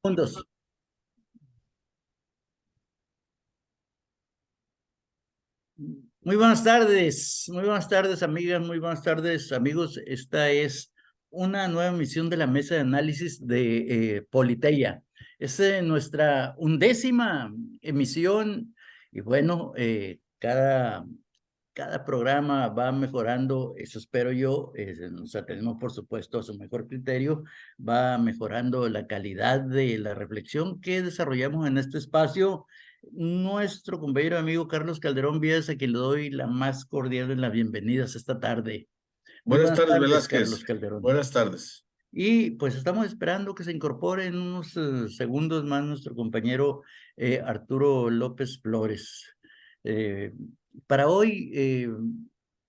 Segundos. Muy buenas tardes, amigas, muy buenas tardes, amigos. Esta es una nueva emisión de la mesa de análisis de Politeia. Es nuestra 11ª emisión y bueno, cada programa va mejorando, eso espero yo, nos atendemos por supuesto a su mejor criterio, va mejorando la calidad de la reflexión que desarrollamos en este espacio. Nuestro compañero amigo Carlos Calderón Víez, a quien le doy la más cordial de las bienvenidas esta tarde. Muy Buenas buenas tardes, tardes, Carlos Velázquez. Calderón. Buenas tardes. Y pues estamos esperando que se incorpore en unos segundos más nuestro compañero Arturo López Flores. Eh, para hoy,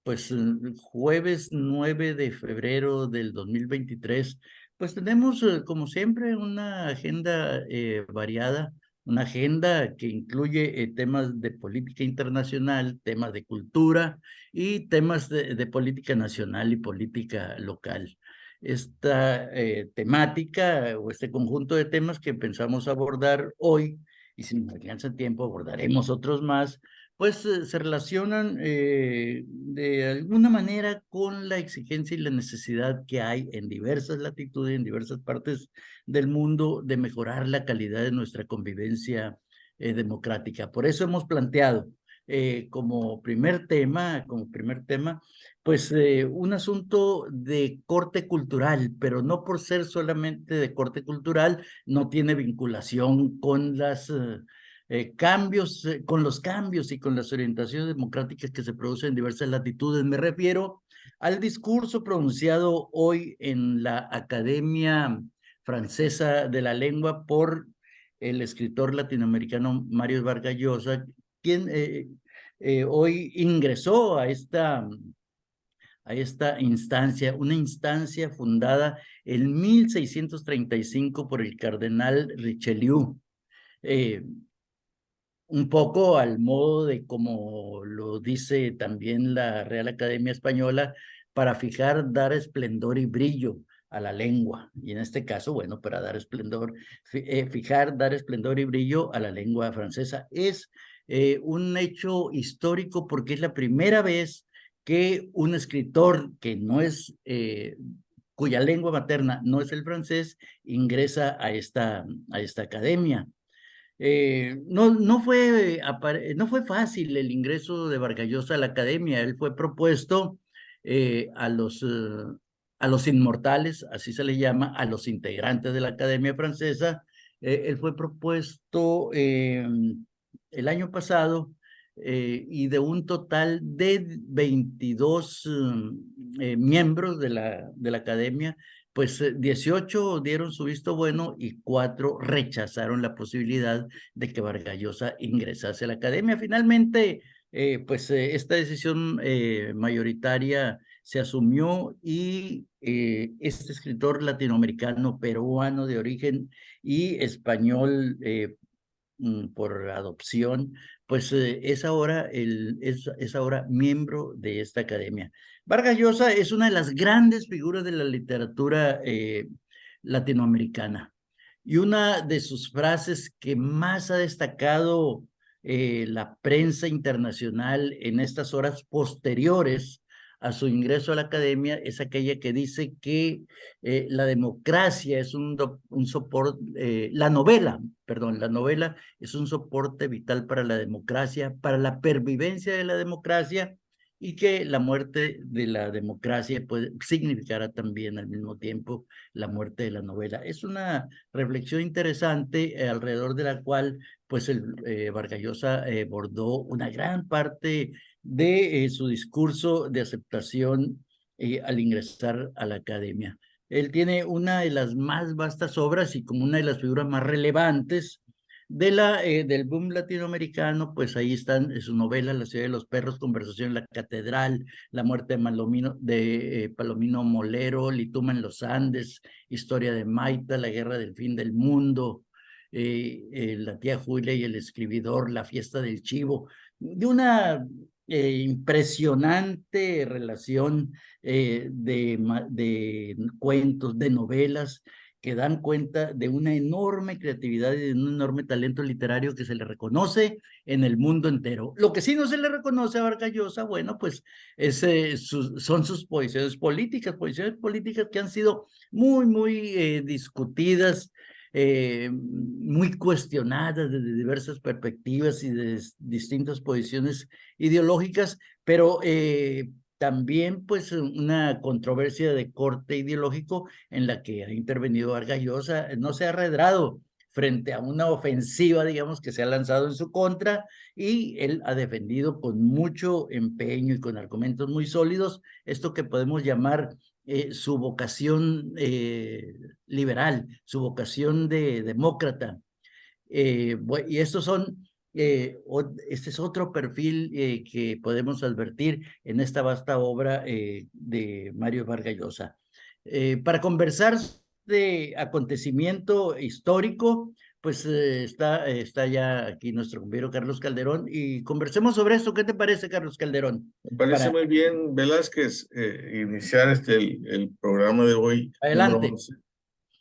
pues jueves 9 de febrero del 2023, pues tenemos como siempre una agenda variada, una agenda que incluye temas de política internacional, temas de cultura y temas de política nacional y política local. Esta temática o este conjunto de temas que pensamos abordar hoy, y si nos alcanza el tiempo abordaremos otros más, pues se relacionan de alguna manera con la exigencia y la necesidad que hay en diversas latitudes, en diversas partes del mundo, de mejorar la calidad de nuestra convivencia democrática. Por eso hemos planteado como primer tema, pues un asunto de corte cultural, pero no por ser solamente de corte cultural, no tiene vinculación con con los cambios y con las orientaciones democráticas que se producen en diversas latitudes. Me refiero al discurso pronunciado hoy en la Academia Francesa de la Lengua por el escritor latinoamericano Mario Vargas Llosa, quien hoy ingresó a esta instancia, una instancia fundada en 1635 por el cardenal Richelieu. Un poco al modo de como lo dice también la Real Academia Española, para fijar, dar esplendor y brillo a la lengua. Y en este caso, bueno, para dar esplendor, fijar, dar esplendor y brillo a la lengua francesa. Es un hecho histórico porque es la primera vez que un escritor que no es, cuya lengua materna no es el francés, ingresa a esta academia. No fue fácil el ingreso de Vargas Llosa a la academia. Él fue propuesto eh, a los, eh, a los inmortales, así se le llama, a los integrantes de la Academia Francesa. Él fue propuesto el año pasado y de un total de 22 miembros de la academia, pues 18 dieron su visto bueno y 4 rechazaron la posibilidad de que Vargas Llosa ingresase a la academia. Finalmente, esta decisión mayoritaria se asumió y este escritor latinoamericano, peruano de origen y español por adopción, pues es ahora miembro de esta academia. Vargas Llosa es una de las grandes figuras de la literatura latinoamericana y una de sus frases que más ha destacado la prensa internacional en estas horas posteriores a su ingreso a la academia es aquella que dice que la democracia es un soporte, la novela es un soporte vital para la democracia, para la pervivencia de la democracia, y que la muerte de la democracia significará también al mismo tiempo la muerte de la novela. Es una reflexión interesante alrededor de la cual pues Vargas Llosa bordó una gran parte de su discurso de aceptación al ingresar a la academia. Él tiene una de las más vastas obras y como una de las figuras más relevantes del boom latinoamericano, pues ahí están sus novelas, La ciudad de los perros, Conversación en la catedral, La muerte de Palomino Molero, Lituma en los Andes, Historia de Maita, La guerra del fin del mundo, La tía Julia y el escribidor, La fiesta del chivo, de una impresionante relación de cuentos, de novelas, que dan cuenta de una enorme creatividad y de un enorme talento literario que se le reconoce en el mundo entero. Lo que sí no se le reconoce a Vargas Llosa, bueno, pues son sus posiciones políticas que han sido muy discutidas, muy cuestionadas desde diversas perspectivas y de distintas posiciones ideológicas, pero también pues una controversia de corte ideológico en la que ha intervenido Vargas Llosa, no se ha arredrado frente a una ofensiva, digamos, que se ha lanzado en su contra, y él ha defendido con mucho empeño y con argumentos muy sólidos esto que podemos llamar su vocación liberal, su vocación de demócrata. Y estos son, este es otro perfil que podemos advertir en esta vasta obra de Mario Vargas Llosa. Para conversar de acontecimiento histórico, pues está ya aquí nuestro compañero Carlos Calderón y conversemos sobre esto. ¿Qué te parece, Carlos Calderón? Me parece Para muy bien, Velázquez, iniciar el programa de hoy, número adelante. 11,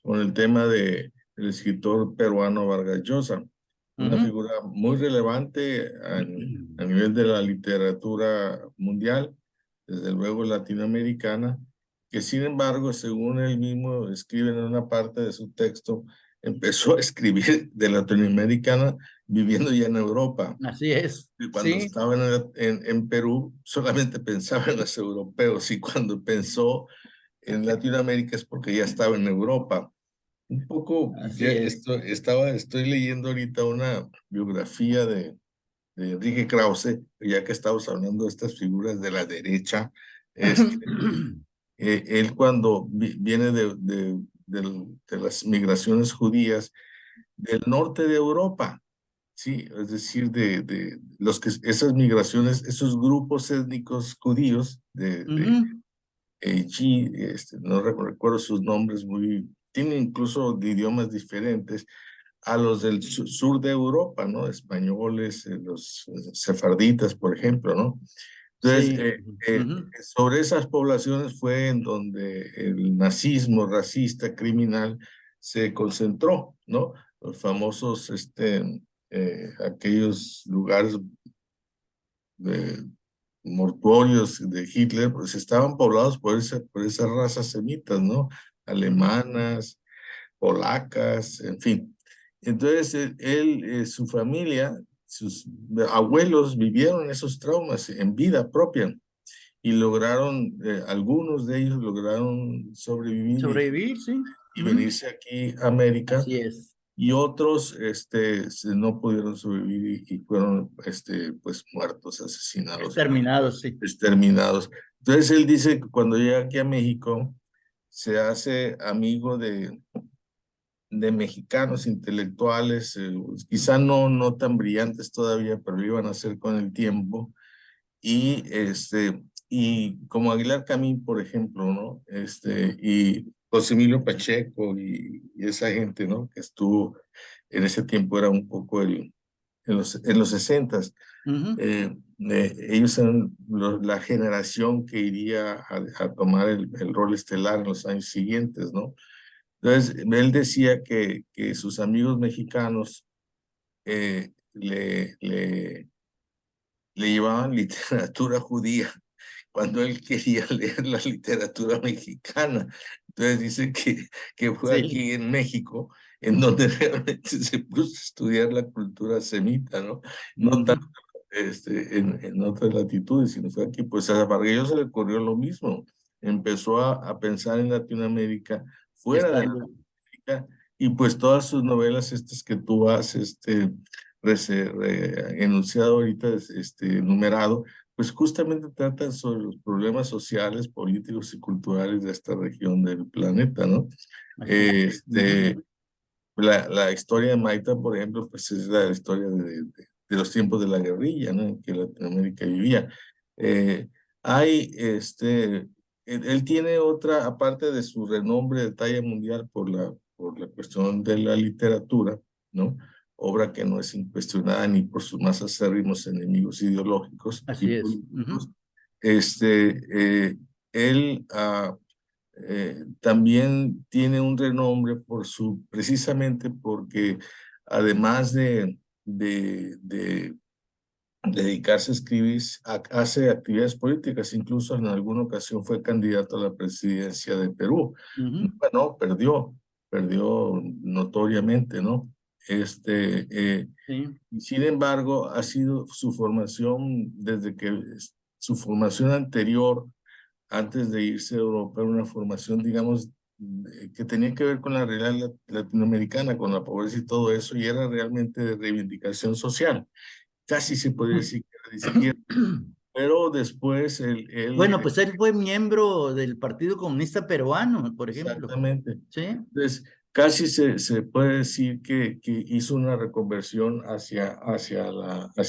con el tema del escritor peruano Vargas Llosa, una Ujú. figura muy relevante a nivel de la literatura mundial, desde luego latinoamericana, que sin embargo, según él mismo escribe en una parte de su texto, empezó a escribir de latinoamericana viviendo ya en Europa. Así es, Y cuando sí, estaba en Perú, solamente pensaba en los europeos, y cuando pensó en Latinoamérica es porque ya estaba en Europa. Un poco, así es. estoy leyendo ahorita una biografía de Enrique Krause, ya que estamos hablando de estas figuras de la derecha. este, Él cuando viene de las migraciones judías del norte de Europa. Sí, es decir, de esas migraciones, esos grupos étnicos judíos Ujú. no recuerdo sus nombres, tienen incluso de idiomas diferentes a los del sur de Europa, ¿no? Españoles, los sefarditas, por ejemplo, ¿no? Entonces, Sí. Ujú. sobre esas poblaciones fue en donde el nazismo racista criminal se concentró, ¿no? Los famosos, aquellos lugares mortuorios de Hitler, pues estaban poblados por esas razas semitas, ¿no? Ujú. Alemanas, polacas, en fin. Entonces, su familia, sus abuelos vivieron esos traumas en vida propia y lograron, algunos de ellos lograron sobrevivir Sobrevivir, sí. y Ujú. venirse aquí a América, Así es. y otros no pudieron sobrevivir y fueron pues muertos, asesinados, Exterminados, sí. exterminados. Entonces él dice que cuando llega aquí a México se hace amigo de mexicanos intelectuales, quizá no tan brillantes todavía, pero lo iban a hacer con el tiempo. Y como Aguilar Camín, por ejemplo, ¿no? Y José Emilio Pacheco y esa gente, ¿no? Que estuvo en ese tiempo, era un poco en los 60s. Ujú. Ellos eran la generación que iría a tomar el rol estelar en los años siguientes, ¿no? Entonces, él decía que sus amigos mexicanos eh, le, le, le llevaban literatura judía cuando él quería leer la literatura mexicana. Entonces dice que fue Sí. aquí en México en donde realmente se puso a estudiar la cultura semita, ¿no? No Ujú. tanto en otras latitudes, sino fue aquí. Pues a Vargas se le ocurrió lo mismo. Empezó a pensar en Latinoamérica, fuera de Estando. Latinoamérica, y pues todas sus novelas estas que tú has enunciado ahorita, numerado, pues justamente tratan sobre los problemas sociales, políticos y culturales de esta región del planeta, ¿no? Así es. Ujú. Este, la historia de Maita, por ejemplo, pues es la historia de los tiempos de la guerrilla, ¿no? En que Latinoamérica vivía. Eh, él tiene otra, aparte de su renombre de talla mundial por la cuestión de la literatura, ¿no? Obra que no es incuestionada ni por sus más acérrimos enemigos ideológicos y Así es. políticos. Ujú. Este, él también tiene un renombre precisamente porque además de dedicarse a escribir, hace actividades políticas, incluso en alguna ocasión fue candidato a la presidencia de Perú. Ujú. Bueno, perdió notoriamente, ¿no? Sí. Sin embargo, ha sido su formación su formación anterior, antes de irse a Europa, era una formación, digamos, que tenía que ver con la realidad latinoamericana, con la pobreza y todo eso, y era realmente de reivindicación social. Casi se podría decir que era de izquierda, pero después Bueno, pues él fue miembro del Partido Comunista Peruano, por ejemplo. exactamente. Sí. Entonces, casi se puede decir que hizo una reconversión hacia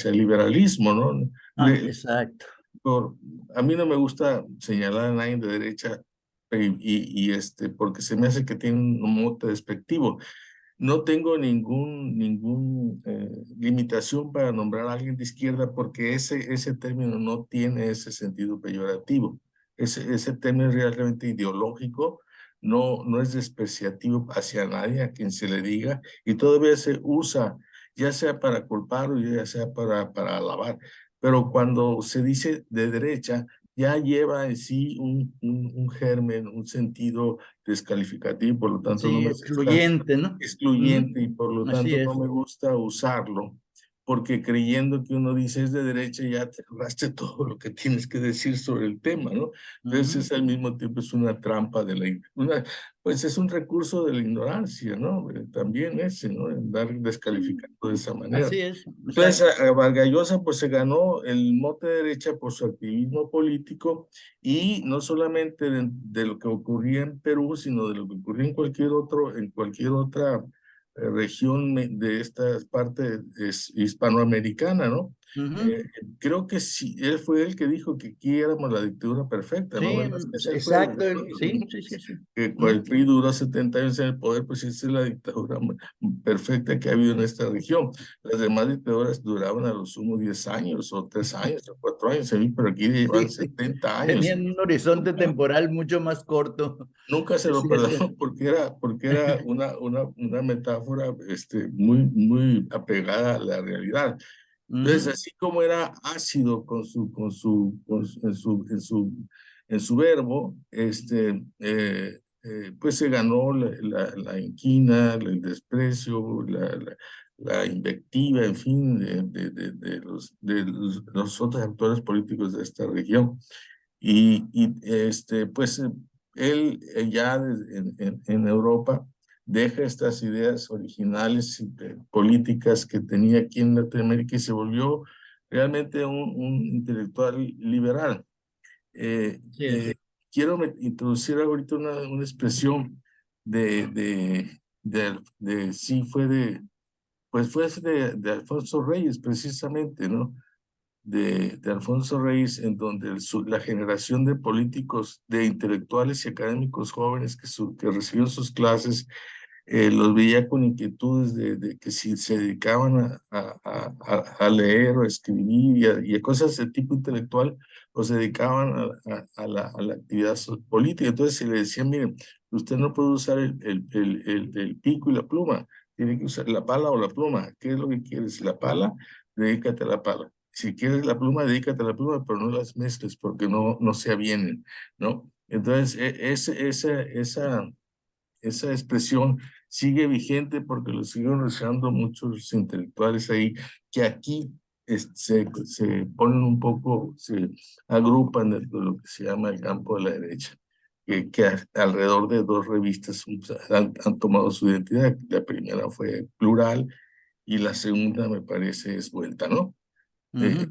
el liberalismo, ¿no? Ah, Le- exacto. por, a mí no me gusta señalar a nadie de derecha porque se me hace que tiene un mote despectivo. No tengo ningún limitación para nombrar a alguien de izquierda porque ese término no tiene ese sentido peyorativo. Ese término es realmente ideológico, no es despreciativo hacia nadie a quien se le diga y todavía se usa, ya sea para culpar o ya sea para alabar. Pero cuando se dice de derecha, ya lleva en sí un germen, un sentido descalificativo, por lo tanto no Sí, me gusta excluyente, ¿no? Ujú. excluyente y por lo Así tanto no es. me gusta usarlo, porque creyendo que uno dice es de derecha ya te hablaste todo lo que tienes que decir sobre el tema, ¿no? Ujú. Entonces al mismo tiempo es una trampa pues es un recurso de la ignorancia, ¿no? También ese, ¿no? Andar Sí, descalificando de esa manera. así es, Entonces, exacto. a Vargas Llosa pues se ganó el mote de derecha por su activismo político y no solamente de lo que ocurría en Perú, sino de lo que ocurría en cualquier otra región de esta parte hispanoamericana, ¿no? Ujú. Eh, Creo que sí, él fue el que dijo que aquí éramos la dictadura perfecta, ¿no? Sí, Velázquez, él fue exacto. Sí, sí, sí, sí. que con el Ujú. PRI duró 70 años en el poder, pues esa es la dictadura perfecta que ha habido en esta región. Las demás dictaduras duraban a lo sumo 10 años o 3 años o 4 años, pero aquí llevan Sí, 70 años. tenían un horizonte Nunca, temporal mucho más corto. nunca se lo Sí, es perdonó porque era una metáfora muy apegada a la realidad. Entonces, Ujú. así como era ácido en su verbo, pues se ganó la inquina, el desprecio, la invectiva, en fin, los otros actores políticos de esta región. Pues él ya en Europa deja estas ideas originales y políticas que tenía aquí en Latinoamérica y se volvió realmente un intelectual liberal. Eh, Así es. eh, Quiero introducir ahorita una expresión sí, pues fue de Alfonso Reyes, precisamente, ¿no? De Alfonso Reyes, en donde la generación de políticos, de intelectuales y académicos jóvenes que recibieron sus clases, los veía con inquietudes de que si se dedicaban a leer o a escribir y a cosas de tipo intelectual, o se dedicaban a la actividad política. Entonces se le decía, miren, usted no puede usar el pico y la pluma, tiene que usar la pala o la pluma. ¿Qué es lo que quieres? ¿La pala? Dedícate a la pala. Si quieres la pluma, dedícate a la pluma, pero no las mezcles porque no se avienen, ¿no? Entonces, esa expresión sigue vigente porque lo siguen usando muchos intelectuales ahí que aquí se ponen un poco, se agrupan dentro de lo que se llama el campo de la derecha, alrededor de dos revistas han tomado su identidad. La primera fue Plural y la segunda me parece es Vuelta, ¿no? Eh,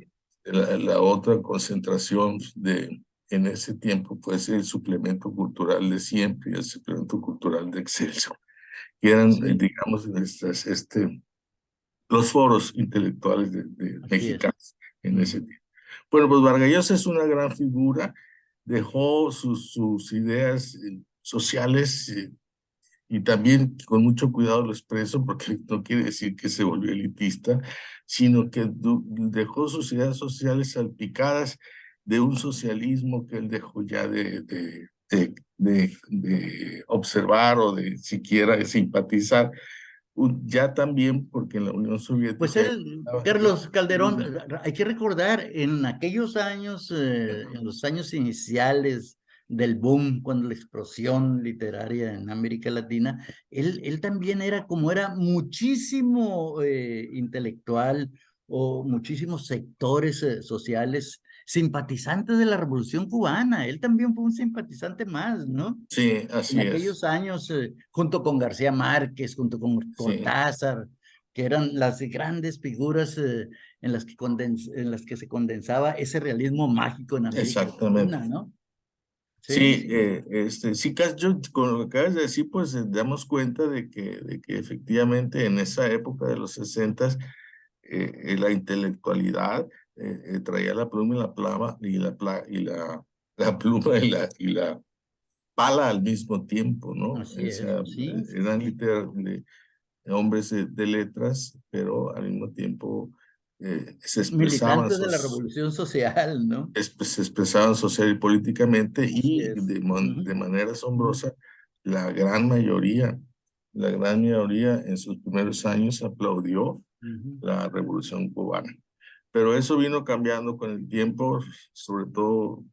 Ujú. la otra concentración en ese tiempo pues el suplemento cultural de Siempre y el suplemento cultural de Excelsior, que eran, Sí, digamos, los foros intelectuales de así es. mexicanos en ese Ujú. tiempo. Bueno, pues Vargas Llosa es una gran figura, dejó sus ideas sociales y también con mucho cuidado lo expreso porque no quiere decir que se volvió elitista, sino que dejó sus ideas sociales salpicadas de un socialismo que él dejó ya de observar o de siquiera de simpatizar. Ya también porque en la Unión Pues Soviética él, Carlos Calderón, hay que recordar, en aquellos años, en los años iniciales del boom, cuando la explosión literaria en América Latina, él también era, como era muchísimo intelectual o muchísimos sectores sociales simpatizantes de la Revolución Cubana. Él también fue un simpatizante más, ¿no? Sí, En así es. aquellos años, junto con García Márquez, junto con Sí, Cortázar, que eran las grandes figuras en las que se condensaba ese realismo mágico en América exactamente. Latina, ¿no? Sí, Sí, sí. sí, yo, con lo que acabas de decir, pues damos cuenta de que efectivamente en esa época de los 60 la intelectualidad traía la pluma y la plava y la pluma y la pala al mismo tiempo, ¿no? Así O es, sea, sí, sí, eran sí. hombres de letras, pero al mismo tiempo se expresaban, Militantes de la Revolución Social, ¿no? se expresaban social y políticamente Así y es. de Ujú, manera asombrosa, la gran mayoría en sus primeros años aplaudió ujú. la Revolución Cubana. Pero eso vino cambiando con el tiempo, sobre todo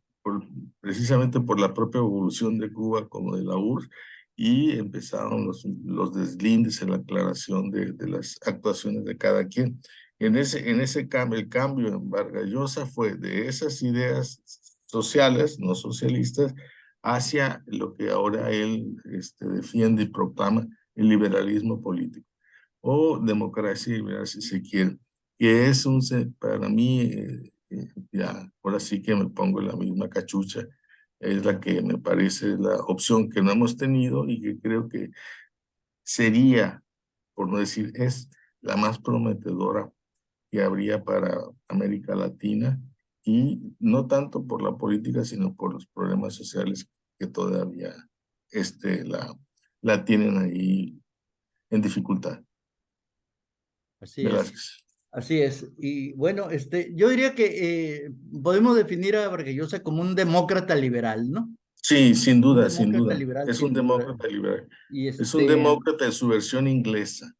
precisamente por la propia evolución de Cuba como de la URSS, y empezaron los deslindes en la aclaración de las actuaciones de cada quien. En ese cambio, el cambio en Vargas Llosa fue de esas ideas sociales, no socialistas, hacia lo que ahora él defiende y proclama, el liberalismo político o democracia liberal, si se quiere, que es para mí, ya, ahora sí que me pongo en la misma cachucha, es la que me parece la opción que no hemos tenido y que creo que sería, por no decir, es la más prometedora que habría para América Latina y no tanto por la política, sino por los problemas sociales que todavía la tienen ahí en dificultad. Así es. Velázquez. Así es. Y bueno, yo diría que podemos definir a Vargas Llosa como un demócrata liberal, ¿no? Sí, sin Un duda, sin demócrata duda. liberal, Es un sin duda. demócrata liberal. Y Es un demócrata en su versión inglesa,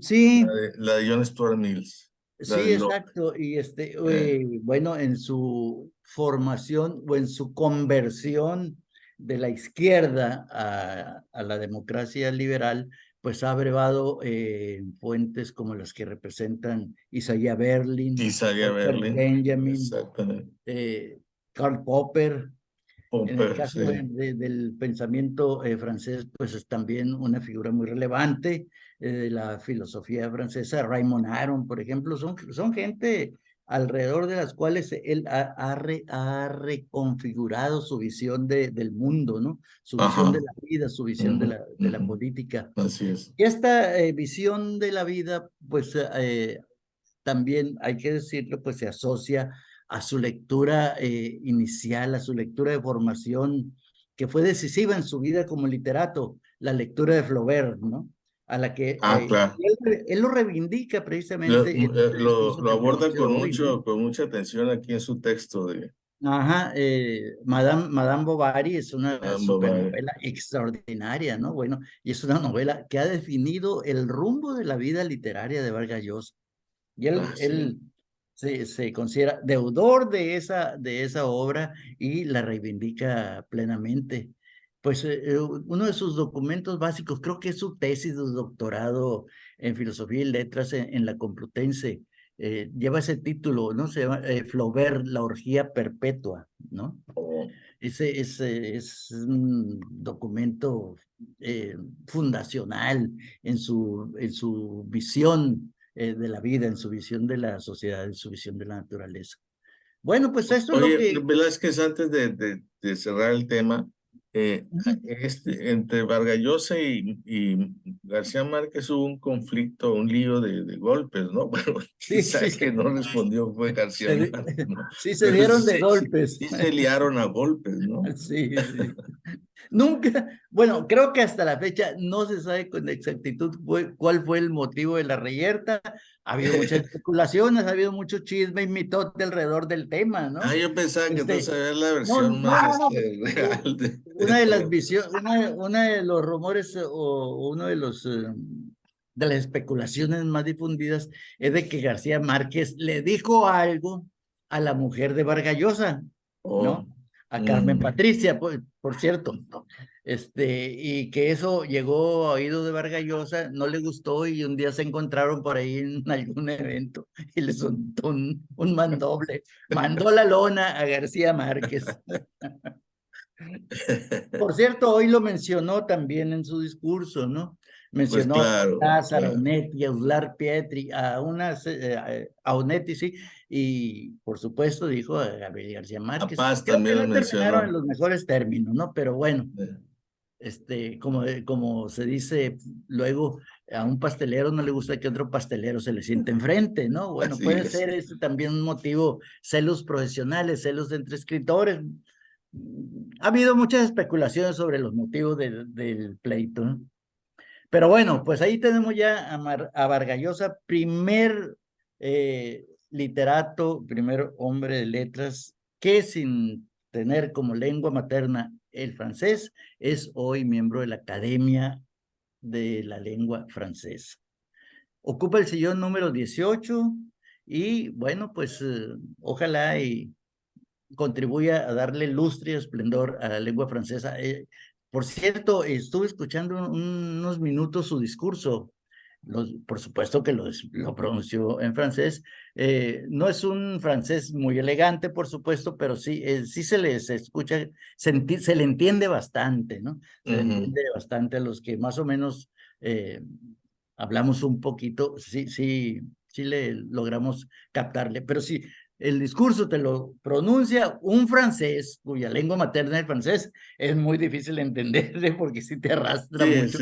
sí, la de John Stuart Mills, la sí, de Locke. exacto. Y Eh, bueno, en su formación o en su conversión de la izquierda a la democracia liberal, pues ha abrevado fuentes como las que representan Isaiah Berlin, Isaiah Walter Berlin, Benjamin, exactamente. Karl Popper. En el Popper, caso sí. del pensamiento francés, pues es también una figura muy relevante de la filosofía francesa. Raymond Aron, por ejemplo, son gente alrededor de las cuales él ha reconfigurado su visión del mundo, ¿no? Su visión de Ajá. la vida, su visión Ujú, de la ujú. política. Así es. Y esta visión de la vida, pues también hay que decirlo, pues se asocia a su lectura inicial, a su lectura de formación, que fue decisiva en su vida como literato, la lectura de Flaubert, ¿no? A la que Ah, claro. él lo reivindica precisamente en este discurso Lo que aborda pronunció hoy, ¿no? con mucha atención aquí en su texto de Ajá, Madame Bovary es una Madame Bovary. supernovela extraordinaria, ¿no? Bueno, y es una novela que ha definido el rumbo de la vida literaria de Vargas Llosa. Y Ah, sí. él se considera deudor de esa obra y la reivindica plenamente. Pues uno de sus documentos básicos, creo que es su tesis de doctorado en filosofía y letras en la Complutense, lleva ese título, ¿no? Se llama Flaubert, la orgía perpetua, ¿no? Oh. Ese es un documento fundacional en su visión de la vida, en su visión de la sociedad, en su visión de la naturaleza. Bueno, pues eso es lo Oye, que... Velázquez, antes de cerrar el tema, entre Vargas Llosa y García Márquez hubo un conflicto, un lío de golpes, ¿no? Pero Sí, quizá que no respondió fue García Márquez, ¿no? sí se Pero dieron de golpes. sí se liaron a golpes, ¿no? Sí, sí. Nunca, bueno, creo que hasta la fecha no se sabe con exactitud cuál fue el motivo de la reyerta. Ha habido muchas especulaciones, ha habido mucho chisme y mitote alrededor del tema, Ah, ¿no? yo pensaba que tú Este, sabías la no, versión no, más no, no, real de una de las todo. visiones, una de los rumores o uno de los de las especulaciones más difundidas es de que García Márquez le dijo algo a la mujer de Vargallosa, Oh, ¿no? A Carmen mm, Patricia, por cierto, ¿no? Y que eso llegó a oídos de Vargallosa, no le gustó y un día se encontraron por ahí en algún evento y le soltó un mandoble, mandó la lona a García Márquez. Por cierto, hoy lo mencionó también en su discurso, ¿no? pues Mencionó a claro, Cortázar, a claro. Onetti, a Uslar Pietri, a Onetti, sí, y por supuesto dijo a Gabriel García A Márquez. Paz Creo que también lo no terminaron en mencionó. los mejores términos, ¿no? Pero bueno, Eh, como se dice luego, a un pastelero no le gusta que otro pastelero se le siente enfrente, ¿no? Bueno, Así puede es. ser este también un motivo, celos profesionales, celos entre escritores. Ha habido muchas especulaciones sobre los motivos del pleito, ¿no? Pero bueno, pues ahí tenemos ya a Vargallosa, primer literato, primer hombre de letras que sin tener como lengua materna el francés, es hoy miembro de la Academia de la Lengua Francesa. Ocupa el sillón número 18 y bueno, pues ojalá y contribuya a darle lustre y esplendor a la lengua francesa. Por cierto, estuve escuchando unos minutos su discurso. Por supuesto que lo pronunció en francés. No es un francés muy elegante, por supuesto, pero sí, sí se escucha, se le entiende bastante, ¿no? Se le Ujú. entiende bastante a los que más o menos eh, hablamos un poquito, sí le logramos captarle, pero sí, el discurso te lo pronuncia un francés cuya lengua materna es francés, es muy difícil entenderle porque sí te arrastra Sí, mucho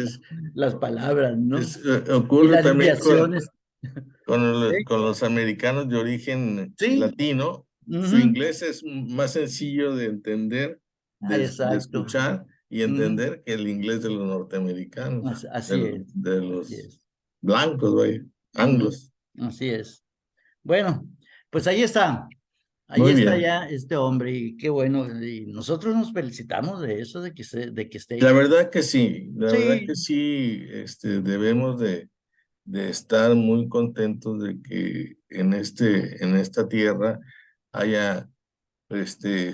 las palabras, ¿no? Y ocurre las también desviaciones. ¿Sí? con los americanos de origen Sí. latino. Su Ujú. inglés es más sencillo de entender, Ah, de exacto. escuchar y Ujú. entender que el inglés de los norteamericanos, Así es, de así los es. blancos, güey, Ujú. anglos. Así es. Bueno, pues ahí Muy está bien. ya este hombre y qué bueno, y nosotros nos felicitamos de eso, de que esté La ahí. verdad que sí, la verdad que Sí, sí, debemos de estar muy contentos de que en esta tierra haya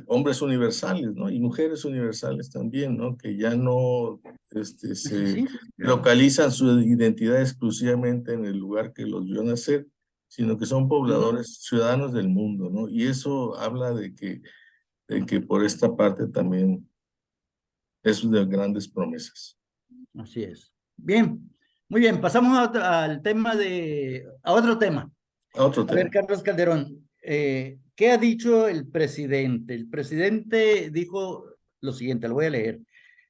hombres universales, ¿no? Y mujeres universales también, ¿no? Que ya no sí, se sí, sí, claro. localizan su identidad exclusivamente en el lugar que los vio nacer, sino que son Ujú. pobladores, ciudadanos del mundo, ¿no? Y eso habla de que por esta parte también es de grandes promesas. Así es. Bien, muy bien, pasamos a otro tema. A otro A ver, tema. Carlos Calderón, ¿qué ha dicho el presidente? El presidente dijo lo siguiente, lo voy a leer.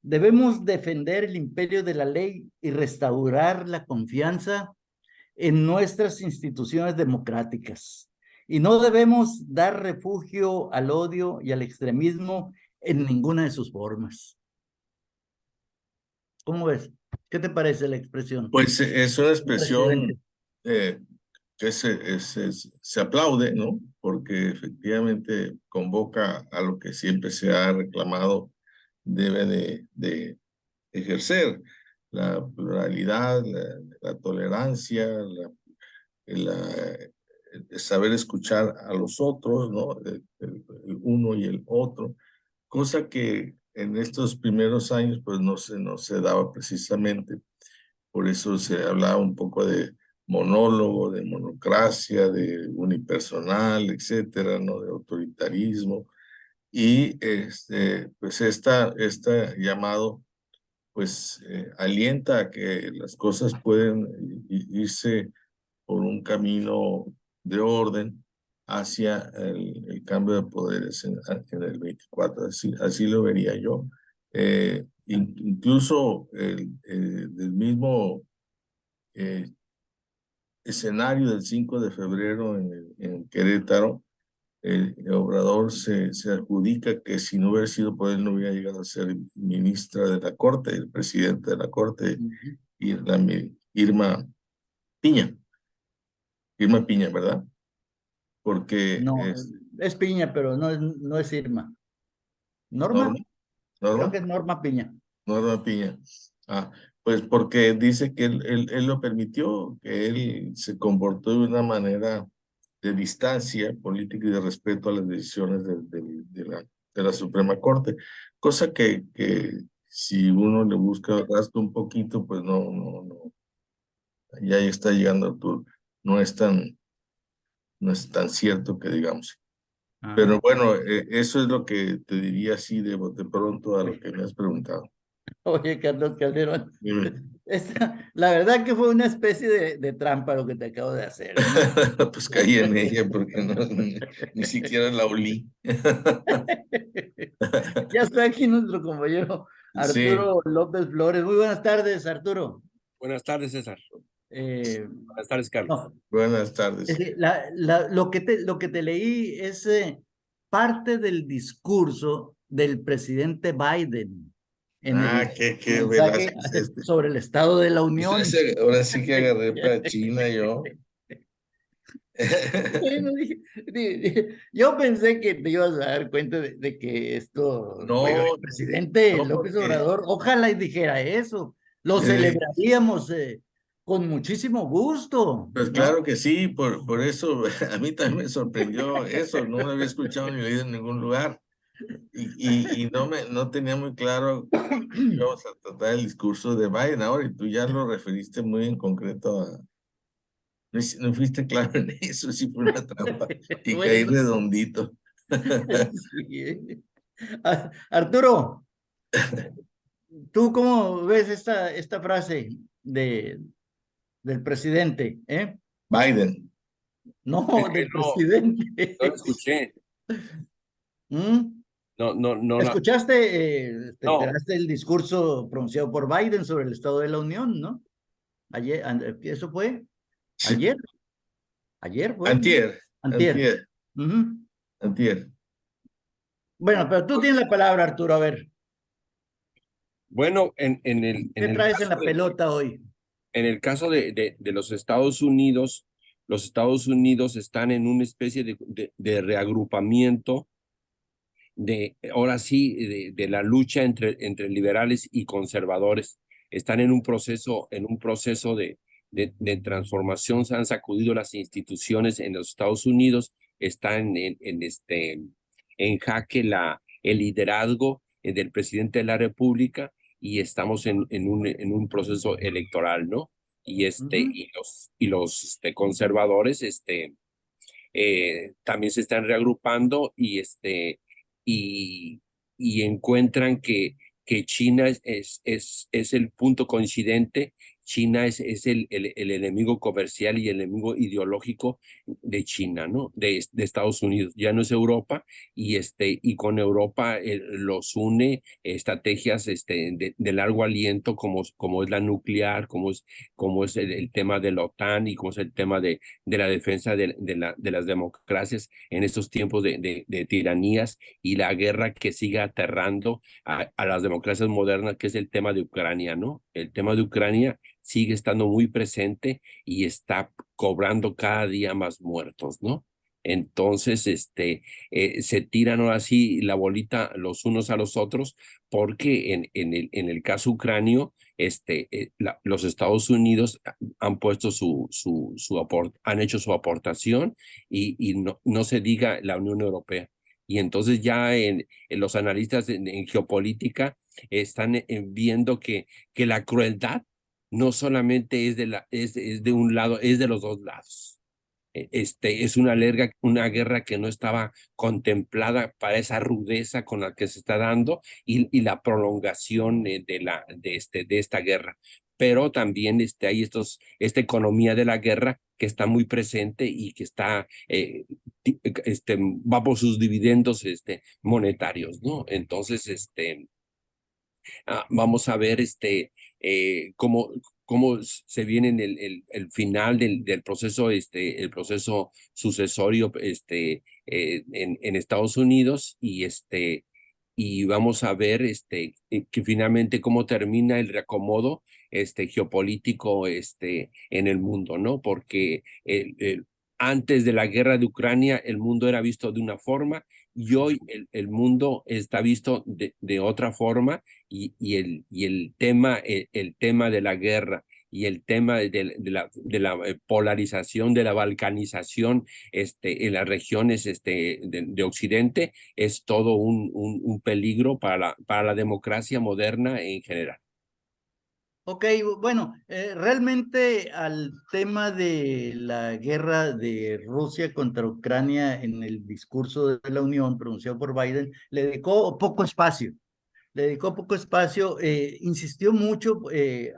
Debemos defender el imperio de la ley y restaurar la confianza en nuestras instituciones democráticas. Y no debemos dar refugio al odio y al extremismo en ninguna de sus formas. ¿Cómo ves? ¿Qué te parece la expresión Pues es una del presidente? expresión eh, que se aplaude, ¿no? Porque efectivamente convoca a lo que siempre se ha reclamado debe de ejercer, la pluralidad, la tolerancia, el saber escuchar a los otros, ¿no? El uno y el otro, cosa que en estos primeros años pues no se daba precisamente. Por eso se hablaba un poco de monólogo, de monocracia, de unipersonal, etcétera, ¿no? De autoritarismo. Y pues esta llamado pues alienta a que las cosas pueden irse por un camino de orden hacia el cambio de poderes en el 24. Así lo vería yo. Incluso del mismo eh, escenario del 5 de febrero en Querétaro, Obrador se adjudica que si no hubiera sido por él no hubiera llegado a ser ministra de la Corte, el presidente de la Corte, Ujú. Irma Piña, Irma Piña, ¿verdad? Porque No, es es Piña, pero no es Irma. Norma, ¿Norma? Creo que Norma, es Norma Piña. Norma Piña. Ah, pues porque dice que él lo permitió, que él se comportó de una manera de distancia política y de respeto a las decisiones de la Suprema Corte, cosa que si uno le busca rasca un poquito, pues no, ya está llegando a tu, no es tan, no es tan cierto que digamos. Pero Ah, bueno, eso es lo que te diría así de bote pronto a lo que me has preguntado. oye, Carlos Calderón, Dime. la verdad que fue una especie de trampa lo que te acabo de hacer, ¿no? Pues caí en ella porque no, ni siquiera la olí. Ya está aquí nuestro compañero Sí, Arturo López Flores. Muy buenas tardes, Arturo. Buenas tardes, César. Eh, Buenas tardes, Carlos. no, buenas tardes. lo que te leí es parte del discurso del presidente Biden en Ah, el qué mensaje Velázquez este. sobre el Estado de la Pues Unión. ahora sí que agarré para China yo. Bueno, yo pensé que te ibas a dar cuenta de que esto, bueno, el No, presidente no, López porque, Obrador, ojalá y dijera eso, lo eh, celebraríamos con muchísimo gusto, pues ¿no? claro que sí, por eso a mí también me sorprendió eso, no lo había escuchado ni leído en ningún lugar y no tenía muy claro que íbamos a tratar el discurso de Biden ahora y tú ya lo referiste muy en concreto a, no fuiste claro en eso, sí fue una trampa y caí Bueno, redondito. sí. Arturo, ¿tú cómo ves esta frase del presidente, eh? Biden. Es No, que del no lo presidente. escuché. ¿Mm? No, ¿Escuchaste, te no. enteraste del discurso pronunciado por Biden sobre el Estado de la Unión, ¿no? Ayer, eso fue Sí, ayer, ayer fue, ¿no? antier, Antier. antier, Ujú. antier. Bueno, pero tú tienes la palabra, Arturo, a ver, Bueno, ¿qué traes en la pelota hoy? en el caso de los Estados Unidos están en una especie de reagrupamiento ahora sí, de la lucha entre liberales y conservadores. Están en un proceso de transformación, se han sacudido las instituciones en los Estados Unidos, están en jaque el liderazgo del presidente de la República y estamos en un proceso electoral, ¿no? Ujú, Y los conservadores, también se están reagrupando y, y encuentran que China es el punto coincidente. China es el enemigo comercial y el enemigo ideológico de China, ¿no? De Estados Unidos. Ya no es Europa y con Europa los une estrategias de largo aliento como es la nuclear, como es el tema de la OTAN y como es el tema de la defensa de las democracias en estos tiempos de tiranías y la guerra que sigue aterrando a las democracias modernas, que es el tema de Ucrania, ¿no? El tema de Ucrania sigue estando muy presente y está cobrando cada día más muertos, ¿no? Entonces, se tiran ahora sí la bolita los unos a los otros, porque en el caso ucranio, los Estados Unidos han puesto han hecho su aportación y no se diga la Unión Europea. Y entonces ya en los analistas en geopolítica están viendo que la crueldad no solamente es de un lado, es de los dos lados. Es una guerra que no estaba contemplada para esa rudeza con la que se está dando y la prolongación de esta guerra. Pero también hay esta economía de la guerra que está muy presente y que va por sus dividendos monetarios, ¿no? Entonces, vamos a ver cómo se viene el final del proceso, el proceso sucesorio en Estados Unidos y vamos a ver que finalmente cómo termina el reacomodo geopolítico en el mundo, ¿no? Porque antes de la guerra de Ucrania el mundo era visto de una forma y hoy el mundo está visto de otra forma y el tema de la guerra y el tema de la polarización, de la balcanización en las regiones de Occidente es todo un peligro para la democracia moderna en general. Ok, bueno, realmente al tema de la guerra de Rusia contra Ucrania en el discurso de la Unión pronunciado por Biden, le dedicó poco espacio. Le dedicó poco espacio, insistió mucho,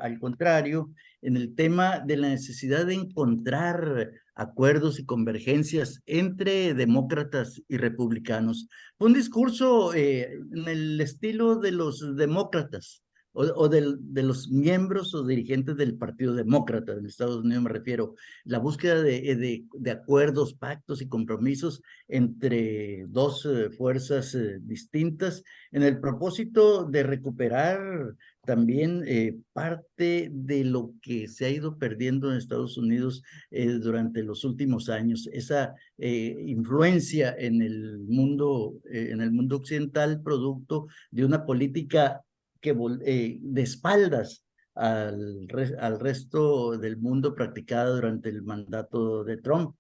al contrario, en el tema de la necesidad de encontrar acuerdos y convergencias entre demócratas y republicanos. Fue un discurso en el estilo de los demócratas o de los miembros o dirigentes del Partido Demócrata de Estados Unidos, me refiero, la búsqueda de acuerdos, pactos y compromisos entre dos fuerzas distintas en el propósito de recuperar también parte de lo que se ha ido perdiendo en Estados Unidos durante los últimos años, esa influencia en el mundo occidental, producto de una política que de espaldas al resto del mundo practicada durante el mandato de Trump.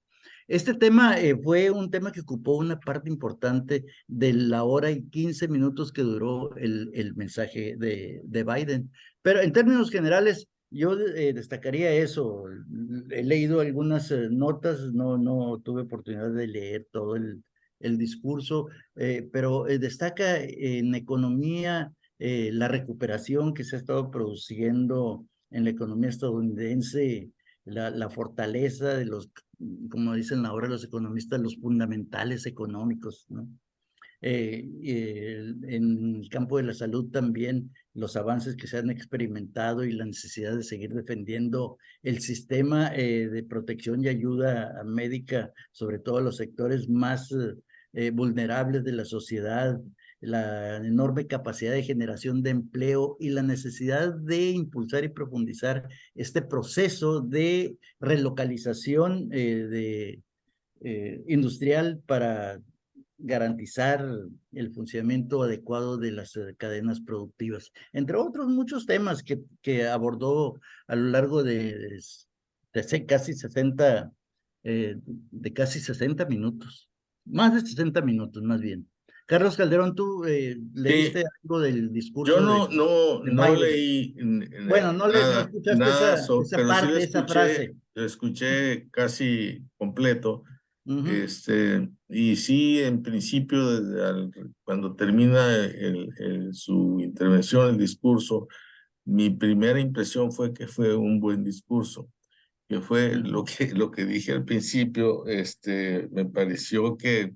Este tema fue un tema que ocupó una parte importante de la hora y 15 minutos que duró el mensaje de Biden. Pero en términos generales, yo destacaría eso. He leído algunas notas, no tuve oportunidad de leer todo el discurso, pero destaca en economía la recuperación que se ha estado produciendo en la economía estadounidense, la fortaleza de los, como dicen ahora los economistas, los fundamentales económicos, ¿no? En el campo de la salud también los avances que se han experimentado y la necesidad de seguir defendiendo el sistema de protección y ayuda médica, sobre todo a los sectores más vulnerables de la sociedad, la enorme capacidad de generación de empleo y la necesidad de impulsar y profundizar este proceso de relocalización industrial para garantizar el funcionamiento adecuado de las cadenas productivas, entre otros muchos temas que abordó a lo largo de casi 60, de casi 60 minutos, más de 60 minutos más bien. Carlos Calderón, ¿tú leíste Sí, algo del yo discurso no Biden? leí Bueno, no nada, escuchaste esa pero sí parte, esa frase. lo escuché casi completo. Ujú, Y sí, en principio, cuando termina su intervención, el discurso, mi primera impresión fue que fue un buen discurso, que fue ujú, lo que dije al principio. Me pareció que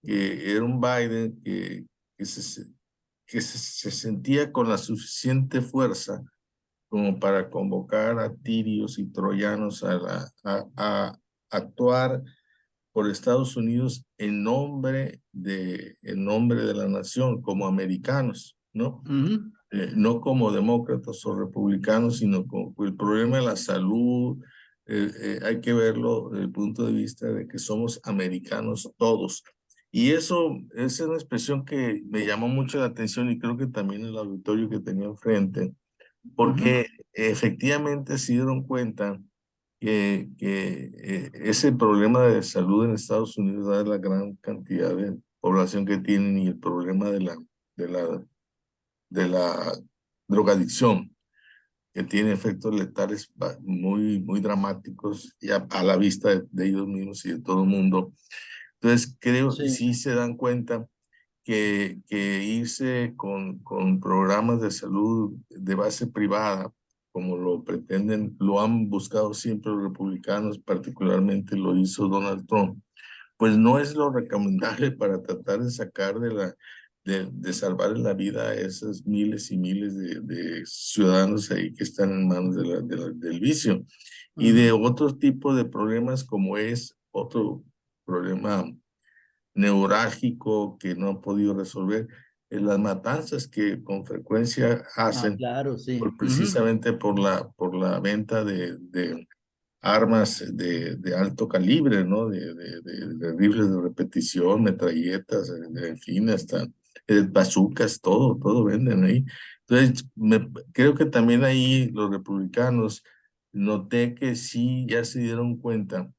era un Biden que se sentía con la suficiente fuerza como para convocar a tirios y troyanos a actuar por Estados Unidos en nombre de la nación, como americanos, ¿no? ujú. No como demócratas o republicanos, sino como el problema de la salud. Hay que verlo desde el punto de vista de que somos americanos todos. Y eso es una expresión que me llamó mucho la atención y creo que también el auditorio que tenía enfrente, Ujú, porque efectivamente se dieron cuenta ese problema de salud en Estados Unidos, dada la gran cantidad de población que tienen y el problema de la, de la drogadicción, que tiene efectos letales muy dramáticos y a la vista de ellos mismos y de todo el mundo. Entonces, creo que sí. sí se dan cuenta que irse con programas de salud de base privada, como lo pretenden, lo han buscado siempre los republicanos, particularmente lo hizo Donald Trump, pues no es lo recomendable para tratar de sacar de salvar la vida a esos miles y miles de ciudadanos ahí que están en manos del vicio y de Ujú, otro tipo de problemas como es otro problema neurálgico que no ha podido resolver, las matanzas que con frecuencia hacen Claro, sí. precisamente por la venta de armas de alto calibre, ¿no? De rifles de repetición, metralletas, en fin, hasta bazucas, todo venden ahí. Entonces, creo que también ahí los republicanos noté que sí ya se dieron cuenta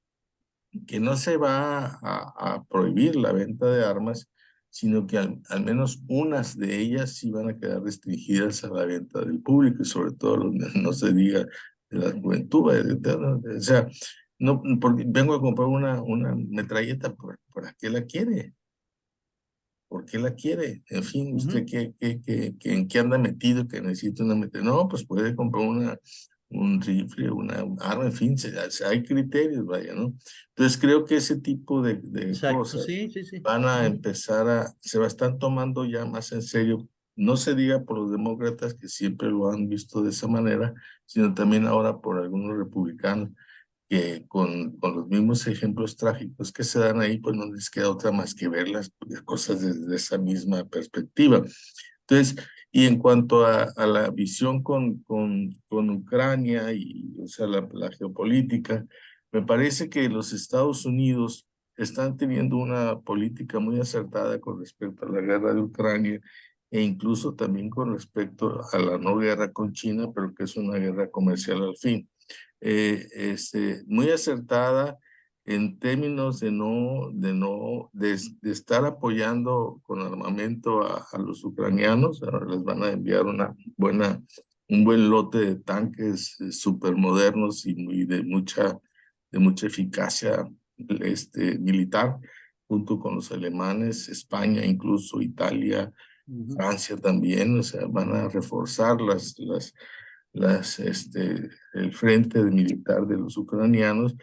que no se va a prohibir la venta de armas, sino que al menos unas de ellas sí van a quedar restringidas a la venta del público y sobre todo, no se diga de la juventud. O sea, no, porque vengo a comprar una metralleta, ¿por qué la quiere? ¿Por qué la quiere? En fin, ¿usted en qué anda metido que necesita una metralleta? No, pues puede comprar un rifle, una arma, en fin, hay criterios, vaya, ¿no? Entonces creo que ese tipo de Exacto, cosas sí, sí, sí. van a empezar se va a estar tomando ya más en serio, no se diga por los demócratas que siempre lo han visto de esa manera, sino también ahora por algunos republicanos que con los mismos ejemplos trágicos que se dan ahí, pues no les queda otra más que ver las cosas desde esa misma perspectiva. Entonces, y en cuanto a la visión con Ucrania y, o sea, la geopolítica, me parece que los Estados Unidos están teniendo una política muy acertada con respecto a la guerra de Ucrania e incluso también con respecto a la no guerra con China, pero que es una guerra comercial al fin. Muy acertada en términos de estar apoyando con armamento a los ucranianos. Ahora les van a enviar un buen lote de tanques supermodernos y de mucha eficacia militar, junto con los alemanes, España, incluso Italia, Francia también. O sea, van a reforzar el frente militar de los ucranianos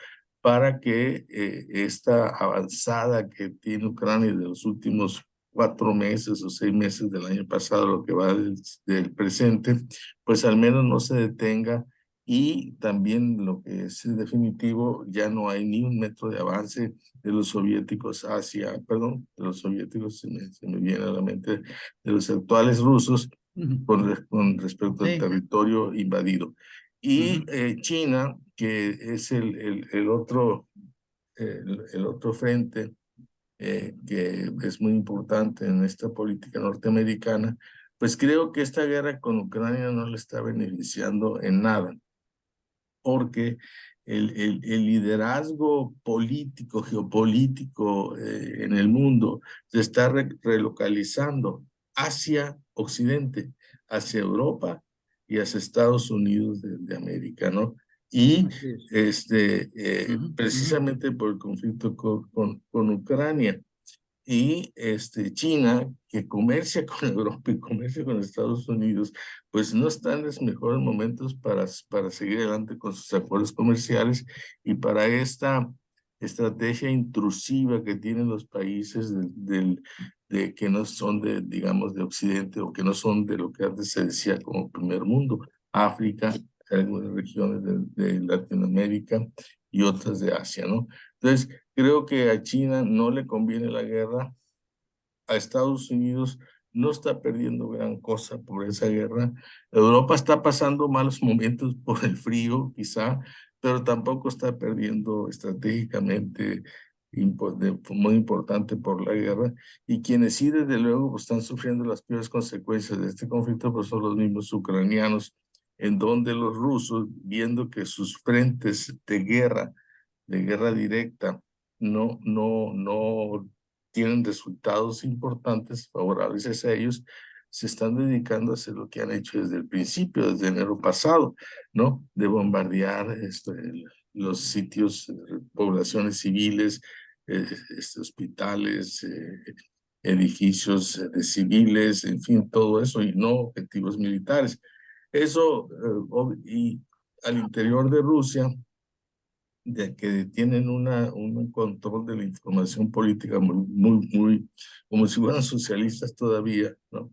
para que esta avanzada que tiene Ucrania de los últimos 4 meses o 6 meses del año pasado, lo que va del presente, pues al menos no se detenga. Y también lo que es definitivo, ya no hay ni un metro de avance de los soviéticos de los soviéticos, se me viene a la mente, de los actuales rusos, con respecto al Sí. territorio invadido. Y China, que es el otro frente que es muy importante en esta política norteamericana, pues creo que esta guerra con Ucrania no le está beneficiando en nada, porque el liderazgo político, geopolítico en el mundo se está relocalizando hacia Occidente, hacia Europa y hacia Estados Unidos de América, ¿no? Y precisamente por el conflicto con Ucrania. Y China, que comercia con Europa y comercia con Estados Unidos, pues no está en los mejores momentos para seguir adelante con sus acuerdos comerciales y para esta estrategia intrusiva que tienen los países de que no son digamos, de Occidente o que no son de lo que antes se decía como primer mundo, África, algunas regiones de Latinoamérica y otras de Asia, ¿no? Entonces, creo que a China no le conviene la guerra, a Estados Unidos no está perdiendo gran cosa por esa guerra. Europa está pasando malos momentos por el frío, quizá, pero tampoco está perdiendo estratégicamente muy importante por la guerra. Y quienes sí, desde luego, pues, están sufriendo las peores consecuencias de este conflicto, pues son los mismos ucranianos, en donde los rusos, viendo que sus frentes de guerra directa, no tienen resultados importantes favorables a ellos, se están dedicando a hacer lo que han hecho desde el principio, desde enero pasado, ¿no? De bombardear los sitios, poblaciones civiles, hospitales, edificios de civiles, en fin, todo eso, y no objetivos militares. Eso, y al interior de Rusia, de que tienen un control de la información política muy, como si fueran socialistas todavía, ¿no?